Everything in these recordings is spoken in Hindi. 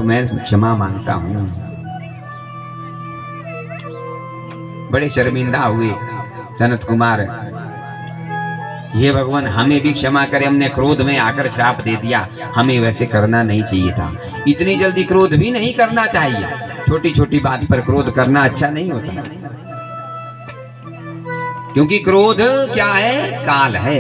मैं क्षमा मांगता हूं। बड़े शर्मिंदा हुए सनत कुमार, ये भगवान हमें भी क्षमा करे, हमने क्रोध में आकर श्राप दे दिया, हमें वैसे करना नहीं चाहिए था। इतनी जल्दी क्रोध भी नहीं करना चाहिए, छोटी छोटी बात पर क्रोध करना अच्छा नहीं होता, क्योंकि क्रोध क्या है? काल है,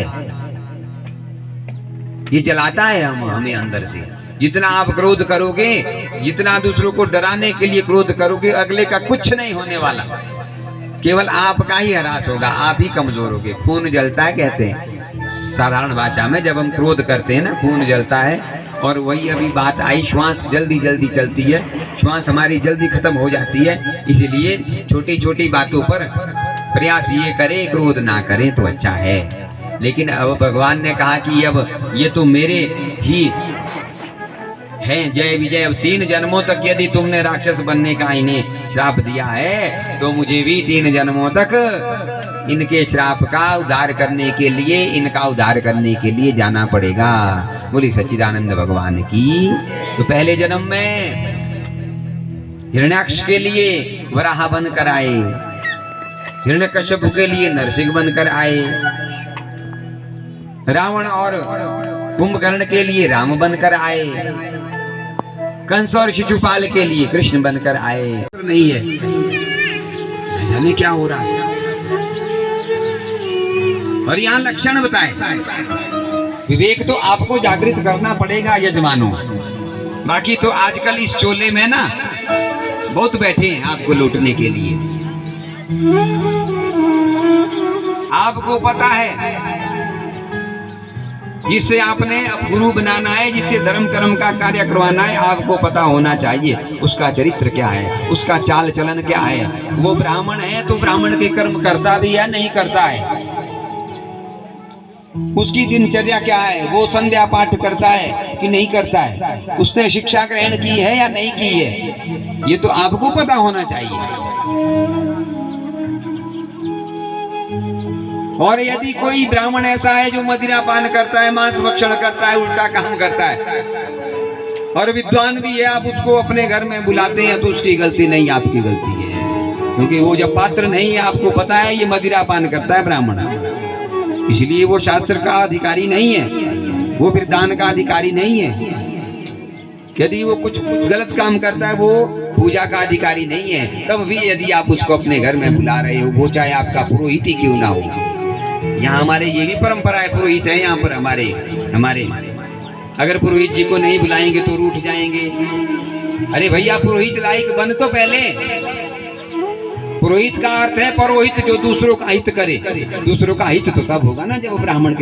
ये जलाता है हमें अंदर से। जितना आप क्रोध करोगे, जितना दूसरों को डराने के लिए क्रोध करोगे, अगले का कुछ नहीं होने वाला, केवल आपका ही ह्रास होगा, आप ही कमजोर होगे। खून जलता है कहते हैं साधारण भाषा में, जब हम क्रोध करते हैं ना, खून जलता है। और वही अभी बात आई, श्वास जल्दी जल्दी चलती है, श्वास हमारी जल्दी खत्म हो जाती है। इसलिए छोटी छोटी बातों पर प्रयास ये करें, क्रोध ना करें तो अच्छा है। लेकिन अब भगवान ने कहा कि अब ये तो मेरे ही हैं जय विजय, अब 3 जन्मों तक यदि तुमने राक्षस बनने का इन्हें श्राप दिया है, तो मुझे भी 3 जन्मों तक इनके श्राप का उद्धार करने के लिए, इनका उद्धार करने के लिए जाना पड़ेगा। बोली सच्चिदानंद भगवान की। तो पहले जन्म में हिरण्याक्ष के लिए वराह बनकर आए, हिरण्यकश्यप के लिए नरसिंह बनकर आए, रावण और कुंभकर्ण के लिए राम बनकर आए, कंस और शिशुपाल के लिए कृष्ण बनकर आए। नहीं है, न जाने क्या हो रहा है। और यहाँ लक्षण बताए, विवेक तो आपको जागृत करना पड़ेगा यजमानों। बाकी तो आजकल इस चोले में ना बहुत बैठे हैं आपको लूटने के लिए। आपको पता है जिससे आपने गुरु बनाना है, जिससे धर्म कर्म का कार्य करवाना है, आपको पता होना चाहिए उसका चरित्र क्या है, उसका चाल चलन क्या है। वो ब्राह्मण है तो ब्राह्मण के कर्म करता भी है नहीं करता है, उसकी दिनचर्या क्या है, वो संध्या पाठ करता है कि नहीं करता है, उसने शिक्षा ग्रहण की है या नहीं की है, ये तो आपको पता होना चाहिए। और यदि कोई ब्राह्मण ऐसा है जो मदिरा पान करता है, मांस भक्षण करता है, उल्टा काम करता है, और विद्वान भी है, आप उसको अपने घर में बुलाते हैं, तो उसकी गलती नहीं, आपकी गलती है। क्योंकि वो जब पात्र नहीं है, आपको पता है ये मदिरा पान करता है ब्राह्मण, इसलिए वो शास्त्र का अधिकारी नहीं है, वो फिर दान का अधिकारी नहीं है। यदि वो कुछ गलत काम करता है, वो पूजा का अधिकारी नहीं है, तब भी यदि आप उसको अपने घर में बुला रहे हो, वो चाहे आपका पुरोहित ही क्यों ना हो। यहाँ हमारे ये भी परंपरा है, पुरोहित है यहाँ पर हमारे अगर पुरोहित जी को नहीं बुलाएंगे तो रूठ जाएंगे। अरे भैया, पुरोहित लायक बन तो पहले। पुरोहित का अर्थ है पुरोहित, जो दूसरों का हित करे। दूसरों का हित तो तब होगा ना जब ब्राह्मण